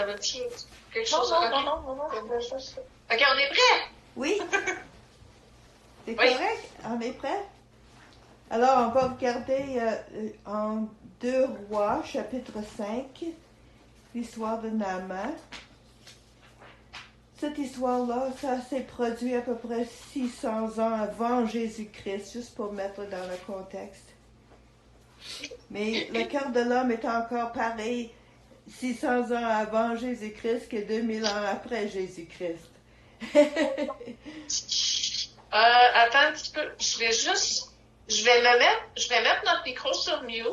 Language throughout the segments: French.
T'avais-tu quelque Non, chose non, à non, non, non, non, c'est juste... OK, on est prêt? Oui? C'est Oui. correct? On est prêt? Alors, on va regarder en 2 Rois, chapitre 5, l'histoire de Naaman. Cette histoire-là, ça s'est produit à peu près 600 ans avant Jésus-Christ, juste pour mettre dans le contexte. Mais le cœur de l'homme est encore pareil 600 ans avant Jésus-Christ que 2000 ans après Jésus-Christ. Attends un petit peu. Je vais mettre notre micro sur mute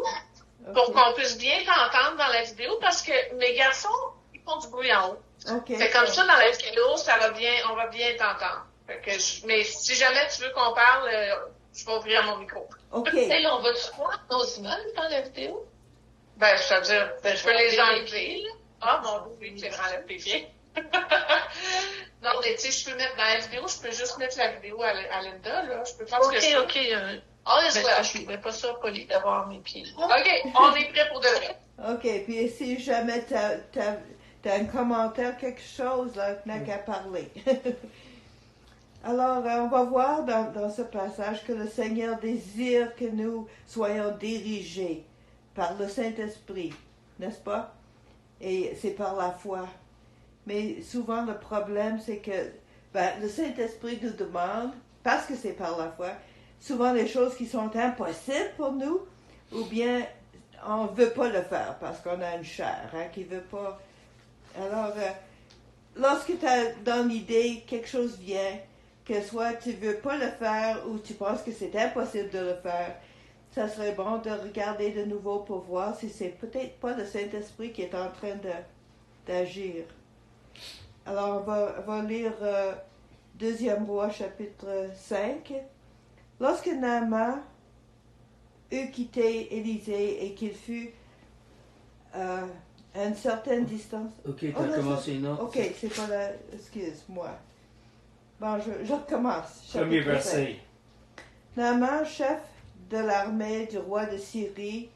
pour Ok. qu'on puisse bien t'entendre dans la vidéo parce que mes garçons, ils font du bruit en haut. Ok. C'est comme ça dans la vidéo, on va bien t'entendre. Mais si jamais tu veux qu'on parle, je vais ouvrir mon micro. Ok. Et là, on va-tu voir nos immeubles dans la vidéo? Ben, c'est-à-dire, je peux les enlever, là. Ah, bon, oui, je les enlève bien. Non, mais tu sais, je peux mettre dans la vidéo, je peux juste mettre la vidéo à Linda, là. Je peux faire ce que je veux. OK. All is Ben, well. je trouvais pas ça poli d'avoir mes pieds. OK, on est prêt pour de vrai. Ok, puis si jamais t'as un commentaire, quelque chose, là, n'a qu'à parler. Alors, on va voir dans ce passage que le Seigneur désire que nous soyons dirigés par le Saint-Esprit, n'est-ce pas? Et c'est par la foi. Mais souvent, le problème, c'est que le Saint-Esprit nous demande, parce que c'est par la foi, souvent les choses qui sont impossibles pour nous, ou bien on ne veut pas le faire parce qu'on a une chair qui ne veut pas. Alors, lorsque tu as dans l'idée quelque chose vient, que soit tu ne veux pas le faire ou tu penses que c'est impossible de le faire, ça serait bon de regarder de nouveau pour voir si c'est peut-être pas le Saint-Esprit qui est en train d'agir. Alors, on va lire 2 Roi, chapitre 5. Lorsque Naaman eut quitté Élisée et qu'il fut à une certaine distance. Ok, tu as commencé une autre. Ok, c'est pas la. Excuse-moi. Bon, je recommence. Premier Chapitre 5. verset. Naaman, chef de l'armée du roi de Syrie,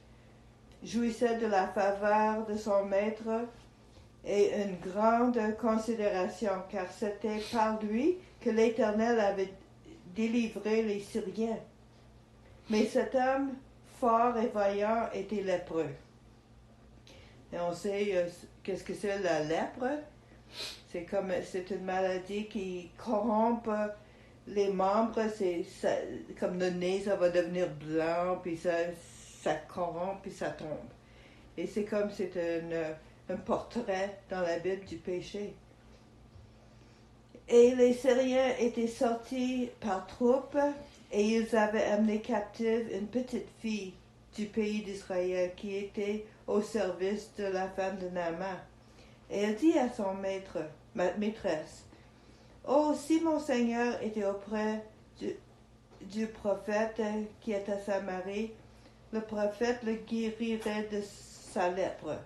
jouissait de la faveur de son maître et une grande considération, car c'était par lui que l'Éternel avait délivré les Syriens. Mais cet homme fort et vaillant était lépreux. Et on sait qu'est-ce que c'est la lèpre. C'est une maladie qui corrompt les membres. Comme le nez, ça va devenir blanc, puis ça corrompt, puis ça tombe. Et c'est comme c'est un portrait dans la Bible du péché. Et les Syriens étaient sortis par troupes et ils avaient amené captive une petite fille du pays d'Israël qui était au service de la femme de Naaman. Et elle dit à son maîtresse, « Oh, si mon Seigneur était auprès du prophète qui est à Samarie, le prophète le guérirait de sa lèpre. »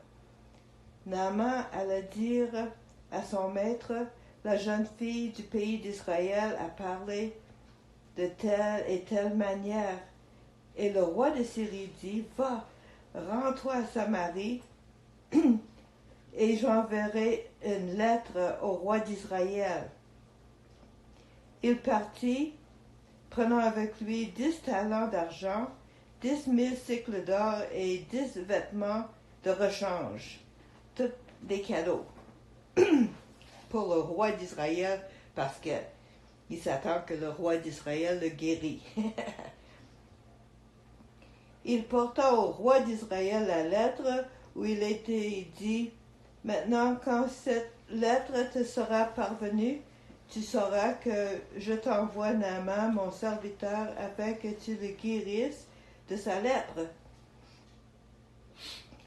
Naaman alla dire à son maître, « La jeune fille du pays d'Israël a parlé de telle et telle manière. » Et le roi de Syrie dit, « Va, rends-toi à Samarie, et j'enverrai une lettre au roi d'Israël. » Il partit, prenant avec lui 10 talents d'argent, 10 000 cycles d'or et 10 vêtements de rechange, tous des cadeaux pour le roi d'Israël, parce qu'il s'attend que le roi d'Israël le guérit. Il porta au roi d'Israël la lettre où il était dit, « Maintenant, quand cette lettre te sera parvenue, tu sauras que je t'envoie Naaman, mon serviteur, afin que tu le guérisses de sa lèpre. »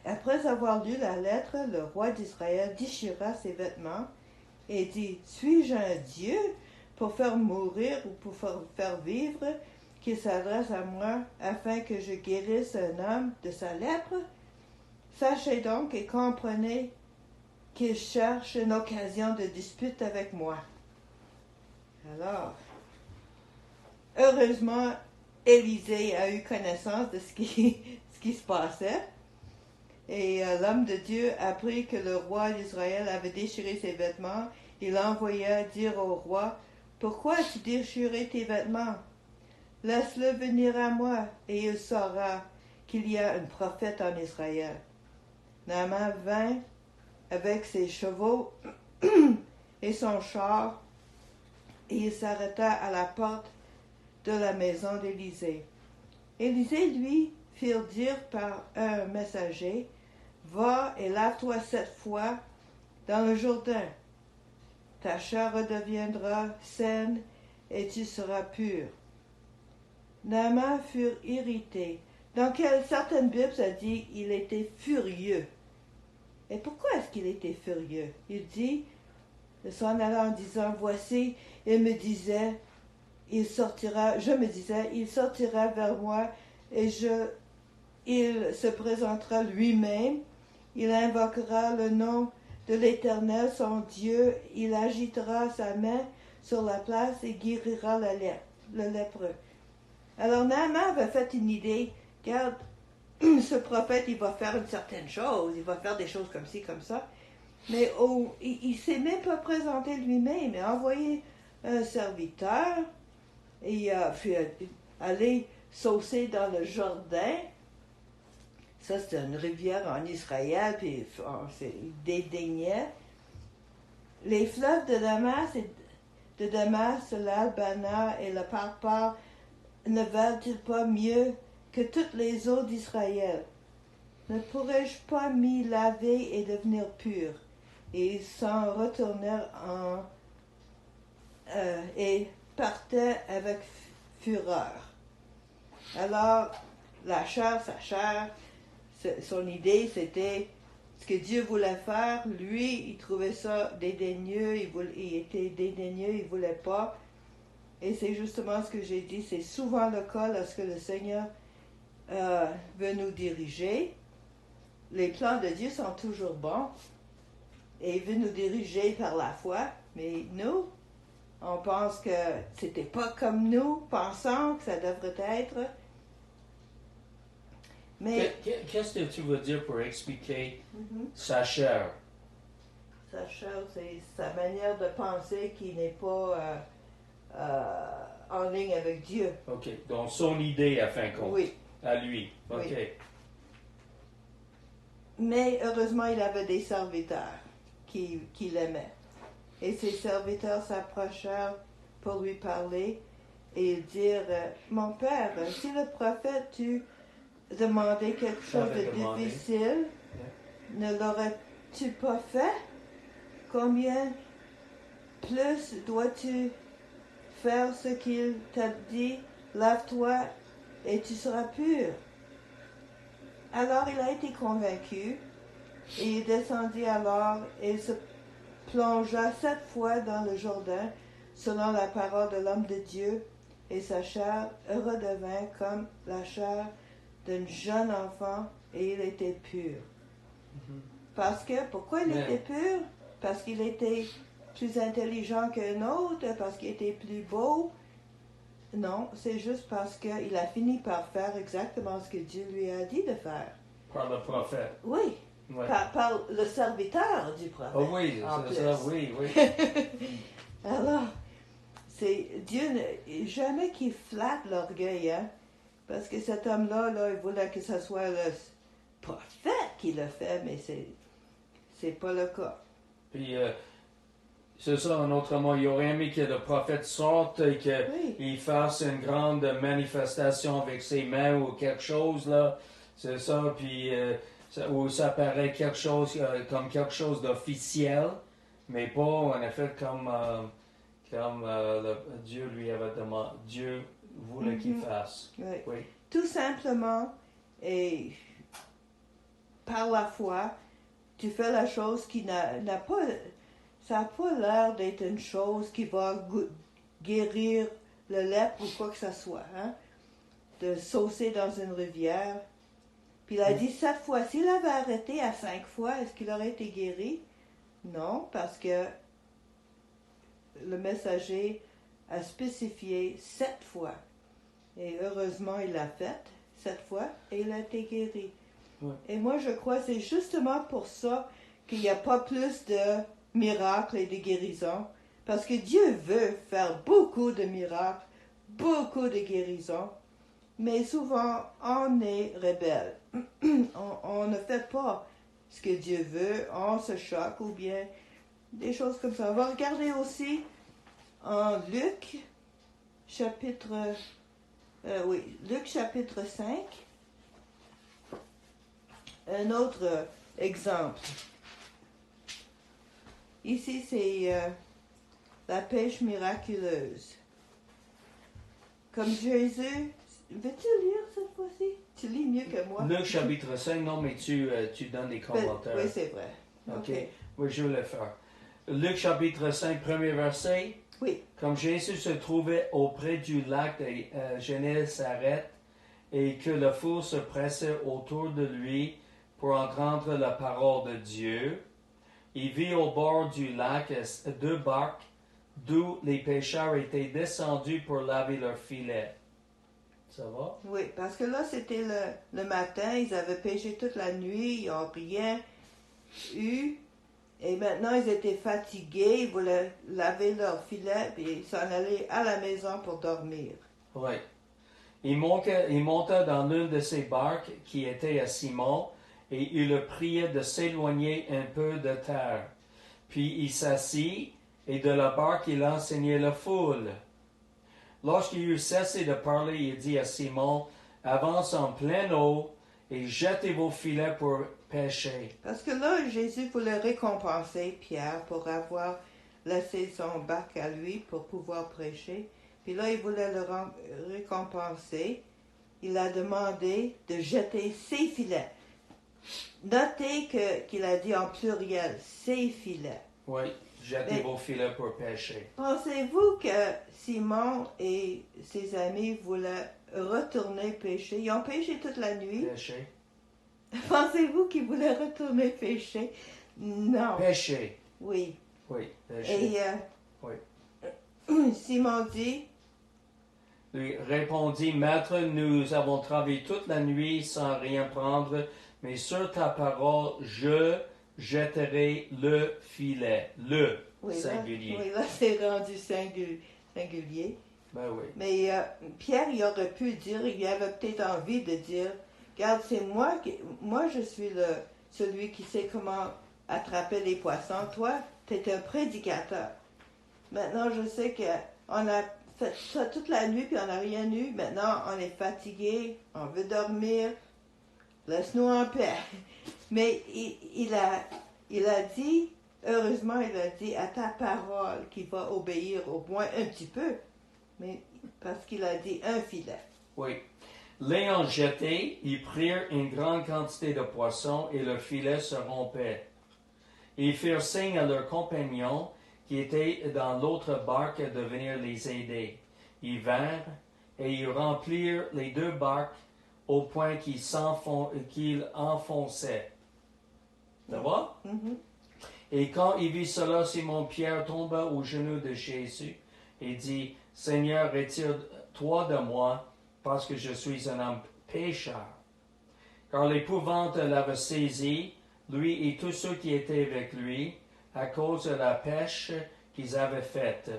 Après avoir lu la lettre, le roi d'Israël déchira ses vêtements et dit, « Suis-je un Dieu pour faire mourir ou pour faire vivre, qu'il s'adresse à moi afin que je guérisse un homme de sa lèpre? Sachez donc et comprenez qu'il cherche une occasion de dispute avec moi. » Alors, heureusement, Élisée a eu connaissance de ce qui se passait. Et l'homme de Dieu apprit que le roi d'Israël avait déchiré ses vêtements. Il envoya dire au roi, « Pourquoi as-tu déchiré tes vêtements? Laisse-le venir à moi, et il saura qu'il y a un prophète en Israël. » Naaman vint avec ses chevaux et son char, et il s'arrêta à la porte de la maison d'Élisée. Élisée lui fit dire par un messager, « Va et lave-toi 7 fois dans le Jourdain. Ta chair redeviendra saine et tu seras pur. » Naaman fut irrité. Dans certaines Bibles, ça dit il était furieux. Et pourquoi est-ce qu'il était furieux? Il dit, il s'en allait en disant, voici, je me disais, il sortira vers moi et il se présentera lui-même, il invoquera le nom de l'Éternel, son Dieu, il agitera sa main sur la place et guérira le lépreux. Alors Naaman avait fait une idée, regarde, ce prophète, il va faire une certaine chose, il va faire des choses comme ci, comme ça, mais il ne s'est même pas présenté lui-même, il a envoyé un serviteur, et il a fait aller saucer dans le Jourdain. Ça, c'est une rivière en Israël, puis il dédaignait. Les fleuves de Damas, l'Albana et le Parpar ne valent-ils pas mieux que toutes les eaux d'Israël? Ne pourrais-je pas m'y laver et devenir pur? Et ils s'en retournèrent et partaient avec fureur. Alors, sa chair, son idée, c'était ce que Dieu voulait faire. Lui, il trouvait ça dédaigneux, il était dédaigneux, il ne voulait pas. Et c'est justement ce que j'ai dit, c'est souvent le cas lorsque le Seigneur veut nous diriger. Les plans de Dieu sont toujours bons et il veut nous diriger par la foi, mais nous, on pense que c'était pas comme nous pensons que ça devrait être. Mais qu'est-ce que tu veux dire pour expliquer sa chair? Sa chair, c'est sa manière de penser qui n'est pas en ligne avec Dieu. OK. Donc, son idée, à fin de compte. Oui. À lui. OK. Oui. Mais heureusement, il avait des serviteurs qui l'aimaient. Et ces serviteurs s'approchèrent pour lui parler et dire, mon père, si le prophète tu demandait quelque chose de difficile, ne l'aurais-tu pas fait? Combien plus dois-tu faire ce qu'il t'a dit? Lave-toi et tu seras pur. Alors il a été convaincu et il descendit alors et se plongea 7 fois dans le Jourdain selon la parole de l'homme de Dieu et sa chair redevint comme la chair d'un jeune enfant et il était pur. Parce que, pourquoi il était pur? Parce qu'il était plus intelligent qu'un autre, parce qu'il était plus beau? Non, c'est juste parce qu'il a fini par faire exactement ce que Dieu lui a dit de faire. Par le prophète. Oui, Ouais. par le serviteur du prophète. Oh oui, c'est ça, oui. Alors, c'est Dieu, jamais qu'il flatte l'orgueil, hein? Parce que cet homme-là, il voulait que ce soit le prophète qui le fait, mais c'est pas le cas. Puis, c'est ça, en autre mot, il aurait aimé que le prophète sorte et qu'il fasse une grande manifestation avec ses mains ou quelque chose, là. C'est ça, puis où ça paraît quelque chose comme quelque chose d'officiel, mais pas en effet comme Dieu lui avait demandé, Dieu voulait qu'il fasse. Oui. Oui. Tout simplement, et par la foi, tu fais la chose qui n'a pas... Ça n'a pas l'air d'être une chose qui va guérir le lèpre ou quoi que ce soit, hein? De saucer dans une rivière. Puis il a dit 7 fois. S'il avait arrêté à 5 fois, est-ce qu'il aurait été guéri? Non, parce que le messager a spécifié 7 fois. Et heureusement, il l'a fait 7 fois et il a été guéri. Ouais. Et moi, je crois que c'est justement pour ça qu'il n'y a pas plus de miracles et de guérisons. Parce que Dieu veut faire beaucoup de miracles, beaucoup de guérisons. Mais souvent, on est rebelle. On ne fait pas ce que Dieu veut. On se choque ou bien des choses comme ça. On va regarder aussi en Luc, chapitre... Luc chapitre 5. Un autre exemple. Ici, c'est la pêche miraculeuse. Comme Jésus... Veux-tu lire cette fois-ci? Tu lis mieux que moi. Luc chapitre 5, non, mais tu donnes des commentaires. Oui, c'est vrai. OK. Oui, je vais le faire. Luc chapitre 5, premier verset. Oui. Comme Jésus se trouvait auprès du lac de Génésaret et que la foule se pressait autour de lui pour entendre la parole de Dieu, il vit au bord du lac 2 barques d'où les pêcheurs étaient descendus pour laver leurs filets. Ça va? Oui, parce que là, c'était le matin, ils avaient pêché toute la nuit, ils n'ont rien eu. Et maintenant, ils étaient fatigués, ils voulaient laver leur filet, puis ils s'en allaient à la maison pour dormir. Oui. Il monta dans l'une de ces barques qui était à Simon, et il le priait de s'éloigner un peu de terre. Puis il s'assit, et de la barque il enseignait la foule. Lorsqu'il eut cessé de parler, il dit à Simon, « Avance en pleine eau et jetez vos filets pour pêcher. » Parce que là, Jésus voulait récompenser Pierre pour avoir laissé son barque à lui pour pouvoir prêcher. Puis là, il voulait le récompenser. Il a demandé de jeter ses filets. Notez qu'il a dit en pluriel, ses filets. Oui, jetez vos filets pour pêcher. Pensez-vous que Simon et ses amis voulaient retourner pêcher? Ils ont pêché toute la nuit. Pêcher. Pensez-vous qu'ils voulaient retourner pêcher? Non. Pêcher. Oui. Oui, pêcher. Et Oui. Simon dit, Lui répondit, « Maître, nous avons travaillé toute la nuit sans rien prendre, mais sur ta parole, je jetterai le filet. » Le oui, singulier. Là, oui, là, c'est rendu singulier. Ben oui. Mais Pierre, il aurait pu dire, il avait peut-être envie de dire, regarde, c'est moi je suis celui qui sait comment attraper les poissons. Toi, tu es un prédicateur. Maintenant, je sais qu'on a fait ça toute la nuit, puis on n'a rien eu. Maintenant, on est fatigué, on veut dormir. Laisse-nous en paix. Mais il a dit, heureusement, il a dit à ta parole qu'il va obéir au moins un petit peu. Mais parce qu'il a dit un filet. Oui. L'ayant jeté, ils prirent une grande quantité de poissons et leur filet se rompait. Ils firent signe à leurs compagnons qui étaient dans l'autre barque de venir les aider. Ils vinrent et ils remplirent les 2 barques au point qu'ils enfonçaient. Ça va? Mm-hmm. Et quand il vit cela, Simon-Pierre tomba aux genoux de Jésus et dit, « Seigneur, retire-toi de moi, parce que je suis un homme pécheur. » Car l'épouvante l'avait saisi, lui et tous ceux qui étaient avec lui, à cause de la pêche qu'ils avaient faite.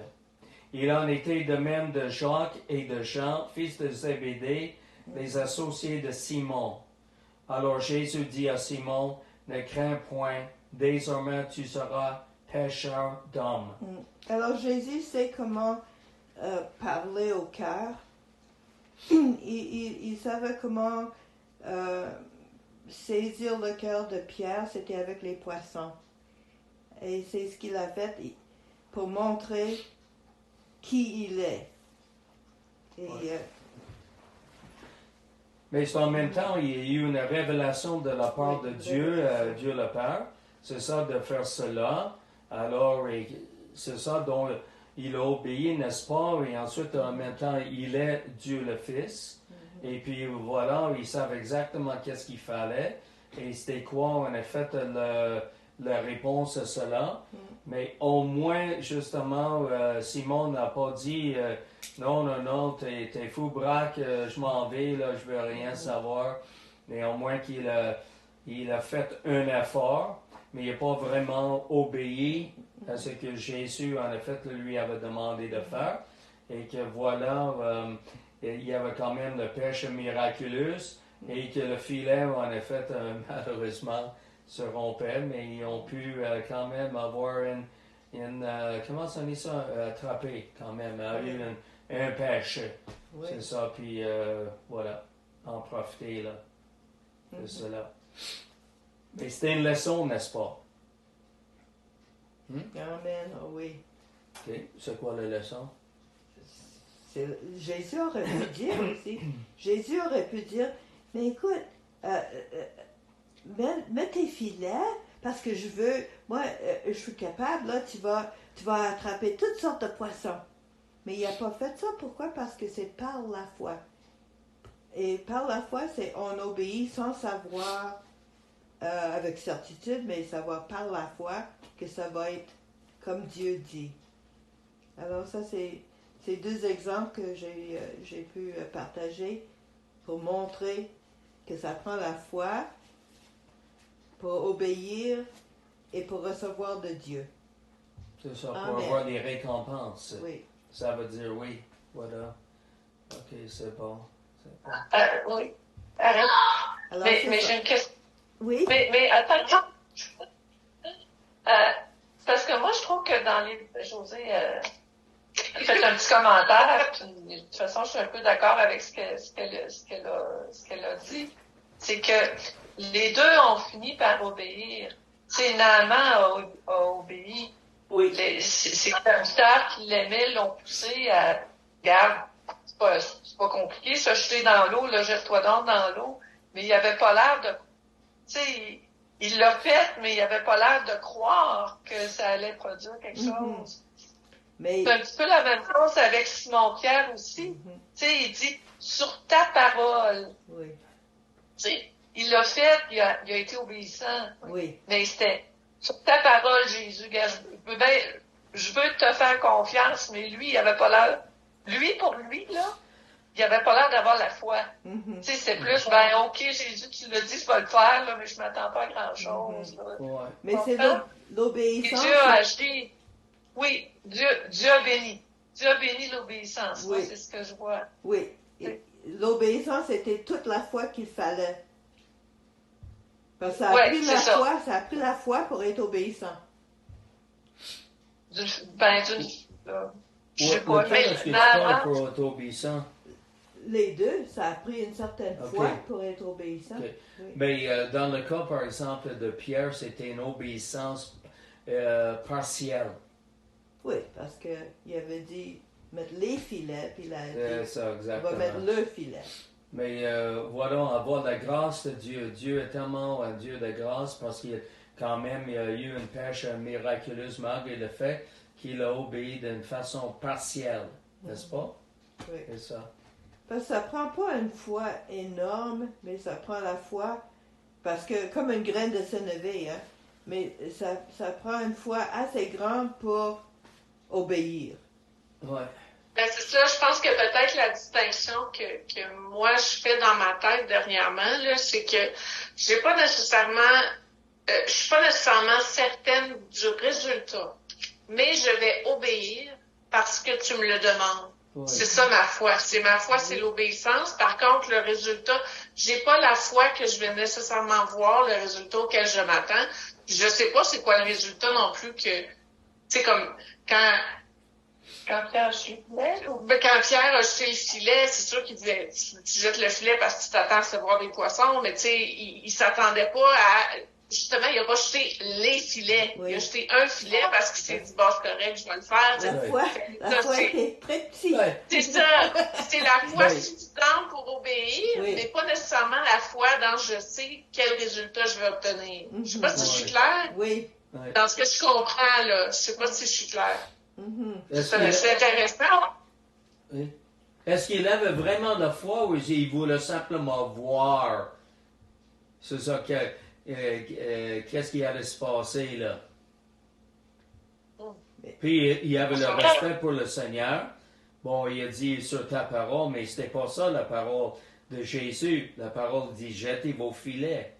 Il en était de même de Jacques et de Jean, fils de Zébédée, les associés de Simon. Alors Jésus dit à Simon, « Ne crains point, désormais tu seras pêcheur d'hommes. » Alors Jésus sait comment parler au cœur. Il savait comment saisir le cœur de Pierre, c'était avec les poissons. Et c'est ce qu'il a fait pour montrer qui il est. Et, Mais en même temps, il y a eu une révélation de la part de Dieu, Dieu le Père. C'est ça de faire cela. Alors, c'est ça dont il a obéi, n'est-ce pas? Et ensuite, en même temps, il est Dieu le Fils. Et puis voilà, ils savent exactement qu'est-ce qu'il fallait. Et c'était quoi, en effet, la réponse à cela. Mais au moins, justement, Simon n'a pas dit non, t'es fou, braque, je m'en vais, là, je veux rien savoir. Mais au moins qu'il il a fait un effort, mais il n'a pas vraiment obéi à ce que Jésus, en effet, lui avait demandé de faire. Et que voilà, il y avait quand même le pêche miraculeux et que le filet, en effet, malheureusement, se rompait, mais ils ont pu quand même avoir comment ça dit ça, attraper quand même, eu un pêche. Oui. C'est ça, puis voilà, en profiter là, de cela. Mais c'était une leçon, n'est-ce pas? Amen, oh oui. OK, c'est quoi la leçon? Jésus aurait pu dire aussi. Jésus aurait pu dire, mais écoute, mets tes filets, parce que je veux, moi, je suis capable, là, tu vas attraper toutes sortes de poissons. Mais il n'a pas fait ça, pourquoi? Parce que c'est par la foi. Et par la foi, c'est on obéit sans savoir, avec certitude, mais savoir par la foi que ça va être comme Dieu dit. Alors ça, c'est deux exemples que j'ai pu partager pour montrer que ça prend la foi pour obéir et pour recevoir de Dieu. C'est ça, pour Amen. avoir des récompenses. Oui. Ça veut dire oui. Voilà. OK, c'est bon. Oui. Arrête. Alors, Mais j'ai une question. Oui. Mais attends. Parce que moi, je trouve que dans les... José, fait un petit commentaire. Puis, de toute façon, je suis un peu d'accord avec ce qu'elle a dit. C'est que les deux ont fini par obéir. C'est Naaman a obéi. Oui. Ses serviteurs qui l'aimaient l'ont poussé à... Regarde, c'est pas compliqué, se jeter dans l'eau, là, jette-toi donc dans l'eau. Mais il avait pas l'air de... Tu sais, il l'a fait, mais il avait pas l'air de croire que ça allait produire quelque chose. Mais... C'est un petit peu la même chose avec Simon-Pierre aussi. Tu sais, il dit, sur ta parole. Oui. Tu sais, il l'a fait, il a été obéissant. Oui. Mais c'était, sur ta parole, Jésus, je veux te faire confiance, mais lui, il avait pas l'air, pour lui, là, il avait pas l'air d'avoir la foi. Tu sais, c'est plus, ok, Jésus, tu l'as dit, je vais le faire, là, mais je m'attends pas à grand-chose. Ouais. Mais c'est l'obéissance. Et Dieu a agi. Oui, Dieu a béni. Dieu a béni l'obéissance. Oui. Moi, c'est ce que je vois. Oui. L'obéissance était toute la foi qu'il fallait. Parce que ça a pris la foi pour être obéissant. Je sais pas, Est-ce que tu parles pour être obéissant? Les deux, ça a pris une certaine foi pour être obéissant. Okay. Oui. Mais dans le cas, par exemple, de Pierre, c'était une obéissance partielle. Oui, parce qu'il avait dit mettre les filets, puis il a dit ça, on va mettre le filet. Mais voilà, avoir la grâce de Dieu. Dieu est tellement un Dieu de grâce parce qu'il quand même il y a eu une pêche miraculeuse malgré le fait qu'il a obéi d'une façon partielle, n'est-ce pas? Oui. C'est ça. Parce que ça prend pas une foi énorme, mais ça prend la foi, parce que comme une graine de sénévé, hein, mais ça prend une foi assez grande pour obéir. Ouais. Ben c'est ça, je pense que peut-être la distinction que moi je fais dans ma tête dernièrement, là, c'est que je suis pas nécessairement certaine du résultat, mais je vais obéir parce que tu me le demandes. Ouais. C'est ça ma foi. C'est l'obéissance. Par contre, le résultat, j'ai pas la foi que je vais nécessairement voir le résultat auquel je m'attends. Je sais pas c'est quoi le résultat non plus que, tu sais, comme quand Pierre a jeté le filet, c'est sûr qu'il disait, tu jettes le filet parce que tu t'attends à recevoir des poissons, mais tu sais, il s'attendait pas à, justement, il a pas jeté les filets. Oui. Il a jeté un filet parce qu'il s'est dit, bah, c'est correct, je vais le faire. La foi était très petite. Ouais. C'est ça. C'est la foi suffisante pour obéir, mais pas nécessairement la foi dans je sais quel résultat je vais obtenir. Je sais pas si je suis claire. Oui. Dans ce que je comprends, là. Je sais pas si je suis claire. C'est intéressant. Oui. Est-ce qu'il avait vraiment la foi ou il voulait simplement voir? C'est ça que... qu'est-ce qui allait se passer là? Puis il avait le respect pour le Seigneur. Bon, il a dit sur ta parole, mais c'était pas ça la parole de Jésus. La parole dit jetez vos filets.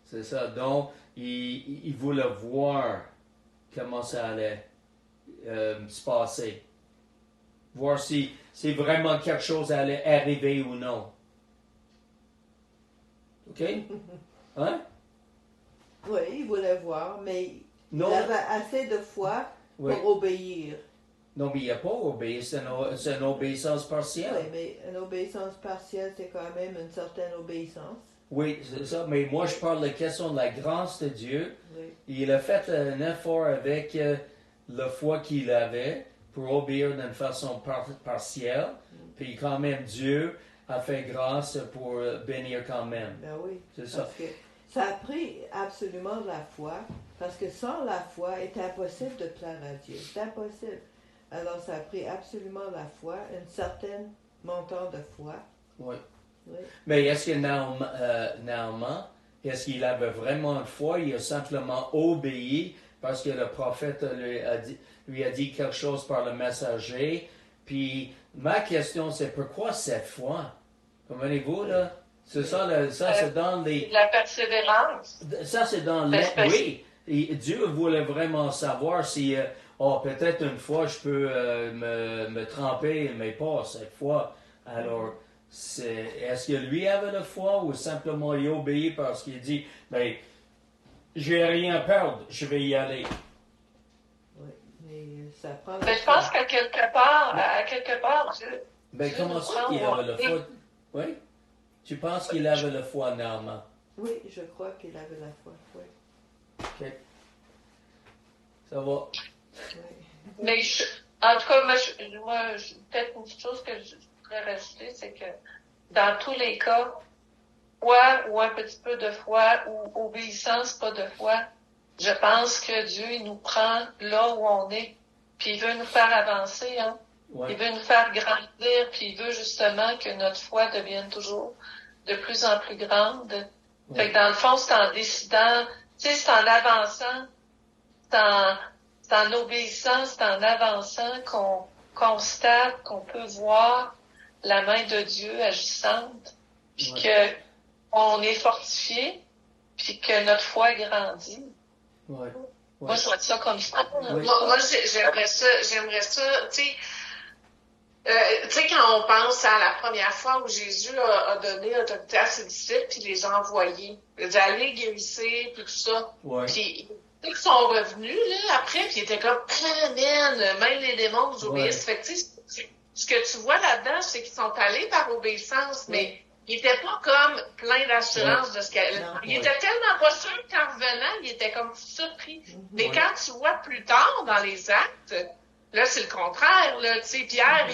C'est ça. Donc, il voulait voir comment ça allait se passer. Voir si vraiment quelque chose allait arriver ou non. OK? Hein? Oui, il voulait voir, mais Non. il avait assez de foi pour obéir. Non, mais il n'a pas obéi, c'est une obéissance partielle. Oui, mais une obéissance partielle, c'est quand même une certaine obéissance. Oui, c'est ça, mais moi je parle de la question de la grâce de Dieu. Oui. Il a fait un effort avec la foi qu'il avait pour obéir d'une façon partielle, puis quand même Dieu a fait grâce pour bénir quand même. Ben oui, C'est ça. parce que ça a pris absolument de la foi, parce que sans la foi, il est impossible de plaire à Dieu. C'est impossible. Alors, ça a pris absolument la foi, un certain montant de foi. Oui. Oui. Mais est-ce que Naaman, est-ce qu'il avait vraiment une foi? Il a simplement obéi parce que le prophète lui a dit quelque chose par le messager. Puis, ma question, c'est pourquoi cette foi? Comprenez-vous, là? C'est ça, ça c'est dans les... La persévérance. Ça, c'est dans les... Oui, et Dieu voulait vraiment savoir si... peut-être une fois, je peux me tromper, mais pas cette fois. Alors, est-ce que lui avait la foi ou simplement il obéit parce qu'il dit, ben, j'ai rien à perdre, je vais y aller. Oui, mais ça prend... Mais je pense qu'à quelque part, Dieu... Ben, comment ça qu'il avait la foi? Oui? Tu penses qu'il avait la foi, Naaman? Oui, je crois qu'il avait la foi, oui. OK. Ça va. Oui. Mais en tout cas, moi, peut-être une petite chose que je voudrais rajouter, c'est que dans tous les cas, foi ou un petit peu de foi ou obéissance, pas de foi, je pense que Dieu, il nous prend là où on est, puis il veut nous faire avancer, hein. Ouais. Il veut nous faire grandir, puis il veut justement que notre foi devienne toujours de plus en plus grande. Ouais. Fait que dans le fond, c'est en décidant, tu sais, c'est en avançant, c'est en obéissant, c'est en avançant qu'on constate, qu'on peut voir la main de Dieu agissante, puis que on est fortifié, puis que notre foi grandit. Ouais. Moi, je vois ça comme ça. Oui. Moi, j'aimerais ça, tu sais, quand on pense à la première fois où Jésus a donné autorité à ses disciples, puis les a envoyés, d'aller guérisser, puis tout ça. Ouais. Puis, ils sont revenus, là, après, puis ils étaient comme, ah, man, même les démons vous obéissent. Fait que, tu sais, ce que tu vois là-dedans, c'est qu'ils sont allés par obéissance, mais ils n'étaient pas comme plein d'assurance de ce qu'elle... Ils étaient tellement pas sûrs qu'en revenant, ils étaient comme surpris. Mais quand tu vois plus tard dans les actes, là, c'est le contraire, là, tu sais, Pierre,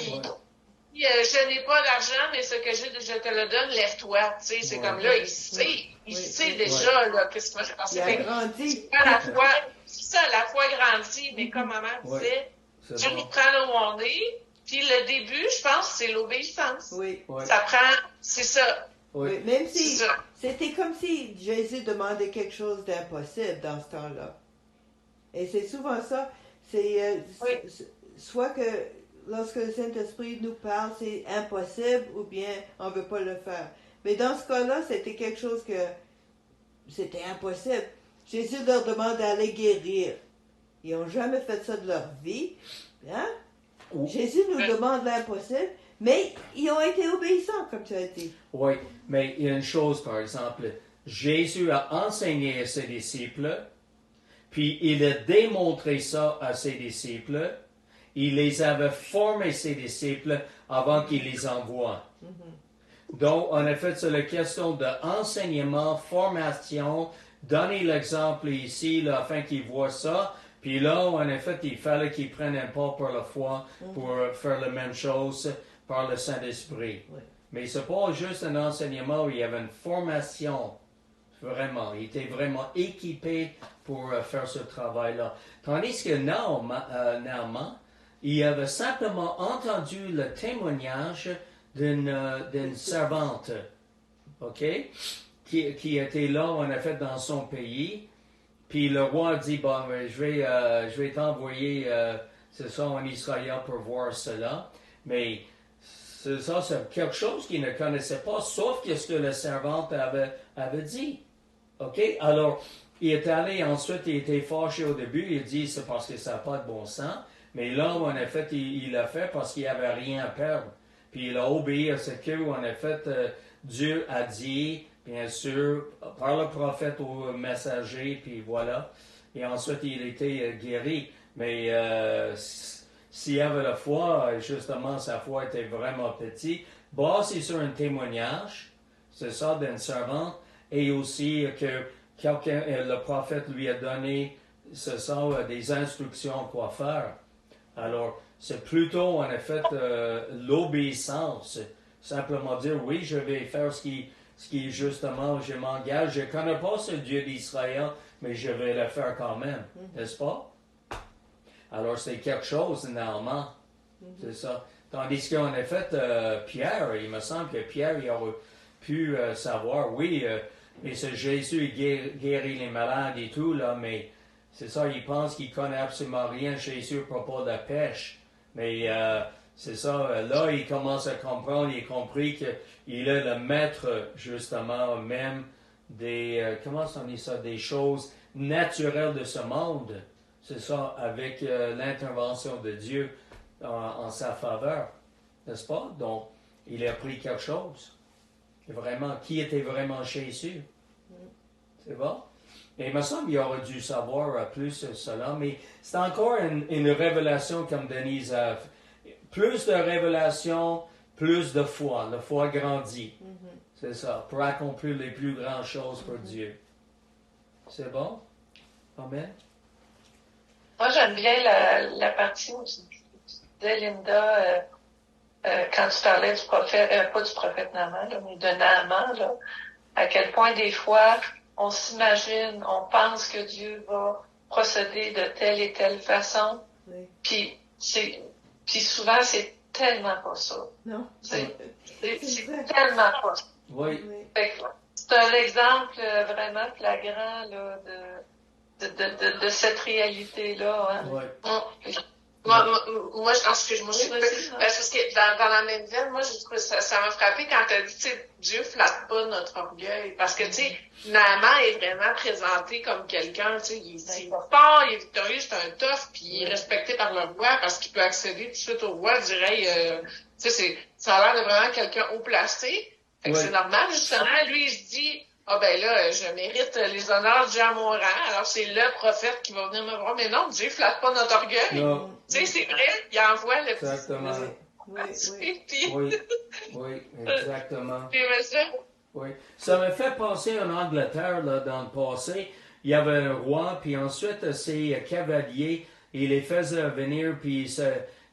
je n'ai pas d'argent, mais ce que j'ai, je te le donne, lève-toi, tu sais, c'est comme là, il sait déjà, là, qu'est-ce qui va se passer. Il a grandi. La foi, c'est ça, la foi grandit, mais comme maman disait, Dieu nous prend là où on est, puis le début, je pense, c'est l'obéissance. Oui. Ça prend, c'est ça. Oui. Même si, c'était comme si Jésus demandait quelque chose d'impossible dans ce temps-là. Et c'est souvent ça, c'est soit que lorsque le Saint-Esprit nous parle, c'est impossible ou bien on ne veut pas le faire. Mais dans ce cas-là, c'était quelque chose que c'était impossible. Jésus leur demande d'aller guérir. Ils n'ont jamais fait ça de leur vie. Hein? Jésus nous demande l'impossible, mais ils ont été obéissants, comme tu as dit. Oui, mais il y a une chose, par exemple. Jésus a enseigné à ses disciples, puis il a démontré ça à ses disciples. Il les avait formés, ses disciples, avant qu'il les envoie. Donc, en effet, c'est la question d'enseignement, formation, donner l'exemple ici, là, afin qu'ils voient ça. Puis là, en effet, il fallait qu'ils prennent un pas par la foi pour faire la même chose par le Saint-Esprit. Mais c'est pas juste un enseignement, il y avait une formation. Vraiment, il était vraiment équipé pour faire ce travail-là. Tandis que Naaman, il avait simplement entendu le témoignage d'une servante, OK, qui était là, en effet, dans son pays. Puis le roi dit, bon, je vais t'envoyer, c'est ça, en Israël pour voir cela. Mais c'est quelque chose qu'il ne connaissait pas, sauf que ce que la servante avait dit. OK? Alors, il est allé, ensuite, il était fâché au début. Il dit, c'est parce que ça n'a pas de bon sens. Mais là, en effet, il l'a fait parce qu'il n'avait rien à perdre. Puis il a obéi à ce que, en effet, Dieu a dit, bien sûr, par le prophète au messager, puis voilà. Et ensuite, il était guéri. Mais s'il avait la foi, justement, sa foi était vraiment petite. Basé sur un témoignage, c'est ça, d'un servant, et aussi que le prophète lui a donné, c'est ça, des instructions quoi faire. Alors, c'est plutôt, en effet, l'obéissance. Simplement dire, oui, je vais faire ce qui justement, je m'engage. Je ne connais pas ce Dieu d'Israël, mais je vais le faire quand même, n'est-ce pas? Alors, c'est quelque chose, normalement. C'est ça. Tandis qu'en effet, Pierre, il me semble que Pierre, il aurait pu savoir, oui, mais c'est Jésus guérit les malades et tout, là, mais c'est ça, il pense qu'il connaît absolument rien, Jésus, à propos de la pêche. Mais c'est ça, là, il commence à comprendre, il a compris qu'il est le maître, justement, même des, comment on dit ça, des choses naturelles de ce monde. C'est ça, avec l'intervention de Dieu en sa faveur, n'est-ce pas? Donc, il a appris quelque chose. Vraiment, qui était vraiment Jésus? C'est bon? Et il me semble qu'il aurait dû savoir plus cela, mais c'est encore une révélation comme Denise a. Plus de révélation, plus de foi. La foi grandit. C'est ça, pour accomplir les plus grandes choses pour Dieu. C'est bon? Amen? Moi, j'aime bien la partie où tu disais, Linda, quand tu parlais du prophète, pas du prophète Naaman, là, mais de Naaman, là, à quel point des fois, on s'imagine, on pense que Dieu va procéder de telle et telle façon, Oui. puis souvent, c'est tellement pas ça. Non. C'est vrai. tellement pas ça. Oui. Oui. Fait que c'est un exemple vraiment flagrant là, de cette réalité-là. Hein. Oui. Moi, excuse-moi, parce que dans la même veine, moi, j'ai trouvé ça m'a frappé quand tu as dit, tu sais, Dieu flatte pas notre orgueil. Parce que, tu sais, Naaman est vraiment présenté comme quelqu'un, tu sais, il est fort, il est victorieux, c'est un tough, puis il est respecté par le roi parce qu'il peut accéder tout de suite au roi, je dirais, tu sais, ça a l'air de vraiment quelqu'un haut placé. Fait que c'est normal, justement. Lui, il se dit, ah ben là, je mérite les honneurs de Dieu à mon rang, alors c'est le prophète qui va venir me voir. Mais non, Dieu flatte pas notre orgueil. Non. Tu sais, c'est vrai, il envoie le Exactement. Oui, exactement. Oui. Ça me fait penser en Angleterre, là, dans le passé, il y avait un roi, puis ensuite, ses cavaliers, il les faisait venir, puis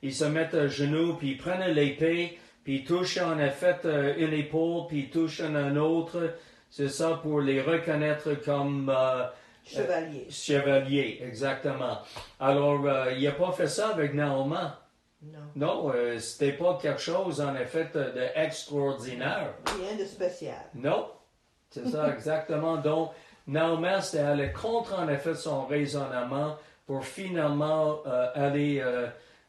ils se mettent à genoux, puis ils prenaient l'épée, puis ils touchaient en effet une épaule, puis ils touchaient un autre. C'est ça pour les reconnaître comme Chevalier. Chevalier, exactement. Alors, il n'a pas fait ça avec Naaman. Non, c'était pas quelque chose, en effet, d'extraordinaire. Rien de spécial. Non, c'est ça, exactement. Donc, Naaman, c'était aller contre, en effet, son raisonnement pour finalement aller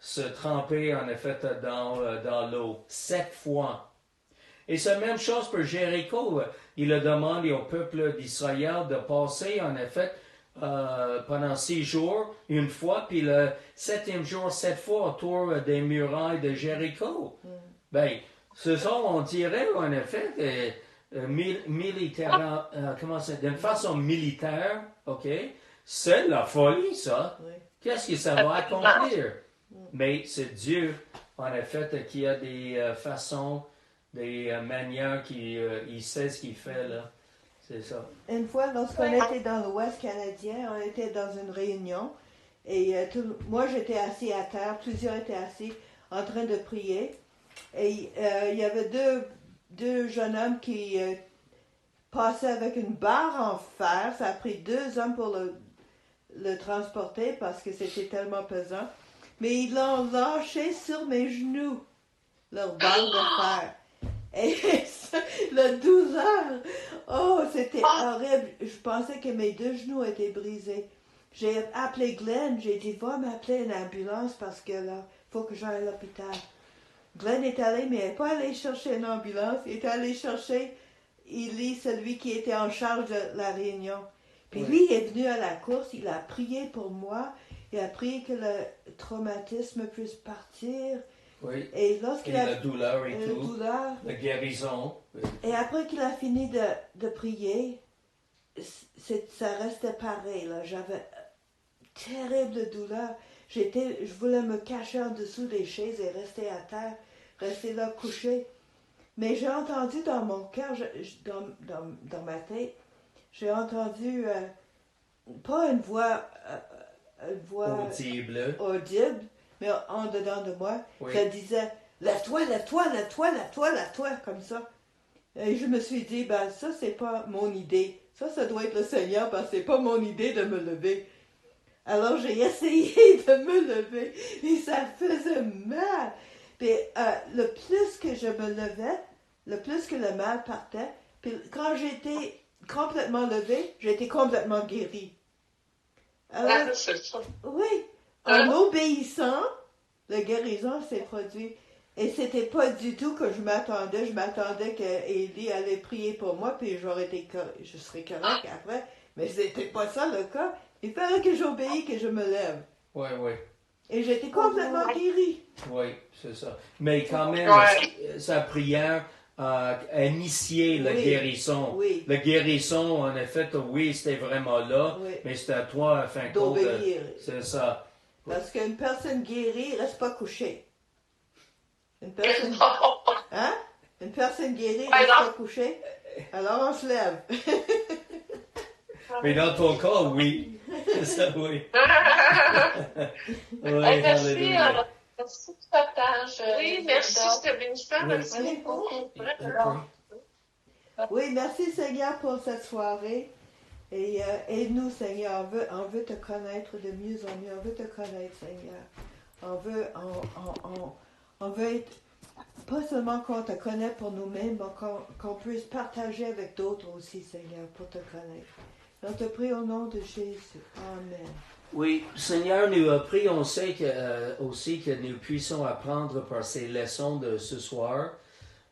se tremper, en effet, dans l'eau. 7 fois. Et c'est la même chose pour Jéricho. Il a demandé au peuple d'Israël de passer, en effet, pendant 6 jours, une fois, puis le 7e jour, 7 fois autour des murailles de Jéricho. Ben, c'est ça, on dirait, en effet, militaire, d'une façon militaire, OK? C'est la folie, ça. Oui. Qu'est-ce que ça va accomplir? Mais c'est Dieu, en effet, qui a des façons, des manières il sait ce qu'il fait, là. C'est ça. Une fois, lorsqu'on était dans l'Ouest canadien, on était dans une réunion et moi j'étais assis à terre, plusieurs étaient assis en train de prier et il y avait deux jeunes hommes qui passaient avec une barre en fer. Ça a pris 2 hommes pour le transporter parce que c'était tellement pesant. Mais ils l'ont lâché sur mes genoux, leur barre de fer. Et le 12 heures, oh, c'était horrible. Je pensais que mes 2 genoux étaient brisés. J'ai appelé Glenn, j'ai dit, va m'appeler une ambulance parce que là, il faut que j'aille à l'hôpital. Glenn est allé, mais il n'est pas allé chercher une ambulance, il est allé chercher Élie, celui qui était en charge de la réunion. Puis Oui. lui est venu à la course, il a prié pour moi, il a prié que le traumatisme puisse partir. Oui. Et Et lorsqu'il la douleur et la tout. douleur, La guérison. et après qu'il a fini de prier, ça restait pareil. Là. J'avais terrible douleur. Je voulais me cacher en dessous des chaises et rester à terre, rester là couché. Mais j'ai entendu dans mon cœur, dans ma tête, j'ai entendu pas une voix audible, mais en dedans de moi, Oui. ça disait lève-toi, lève-toi, lève-toi, lève-toi, lève-toi, comme ça. Et je me suis dit, ben ça c'est pas mon idée. Ça doit être le Seigneur, parce que c'est pas mon idée de me lever. Alors j'ai essayé de me lever et ça faisait mal. Puis le plus que je me levais, le plus que le mal partait. Puis quand j'étais complètement levée, j'étais complètement guérie. Alors, C'est ça. oui, en obéissant, la guérison s'est produite. Et c'était pas du tout que je m'attendais. Je m'attendais qu'Élie allait prier pour moi, puis je serais correct après. Mais c'était pas ça le cas. Il fallait que j'obéisse, que je me lève. Oui, oui. Et j'étais complètement guérie. Oui, c'est ça. Mais quand même, Ouais. sa prière a initié la guérison. Oui. La guérison, en effet, oui, c'était vraiment là, Oui. mais c'était à toi, à fin de compte. D'obéir. C'est ça. Parce qu'une personne guérie ne reste pas couchée. Une personne, hein? Une personne guérie ne reste pas couchée. Alors on se lève. Mais dans ton cas, oui. C'est ça, oui. Oui, Merci, alléluia. merci du partage. Oui, merci, c'était bien super. Oui. Merci beaucoup. Oui, merci Seigneur pour cette soirée. Et aide-nous, Seigneur. On veut te connaître de mieux en mieux. On veut te connaître, Seigneur. On veut être, pas seulement qu'on te connaît pour nous-mêmes, mais qu'on puisse partager avec d'autres aussi, Seigneur, pour te connaître. On te prie au nom de Jésus. Amen. Oui, Seigneur, nous prions aussi que nous puissions apprendre par ces leçons de ce soir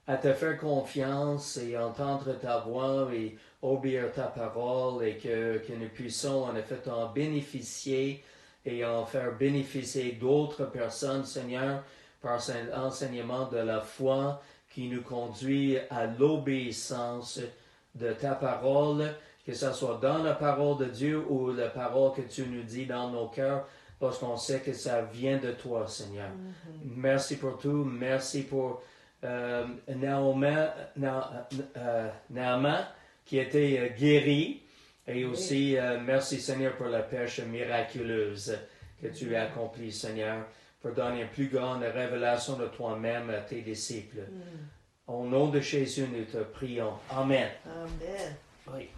à te faire confiance et entendre ta voix et obéir ta parole et que nous puissions en effet en bénéficier et en faire bénéficier d'autres personnes, Seigneur, par cet enseignement de la foi qui nous conduit à l'obéissance de ta parole, que ce soit dans la parole de Dieu ou la parole que tu nous dis dans nos cœurs, parce qu'on sait que ça vient de toi, Seigneur. Mm-hmm. Merci pour tout. Merci pour Naaman qui était guéri. Et aussi, merci, Seigneur, pour la pêche miraculeuse que tu as accomplie, Seigneur, pour donner une plus grande révélation de toi-même à tes disciples. Au nom de Jésus, nous te prions. Amen. Amen. Oui.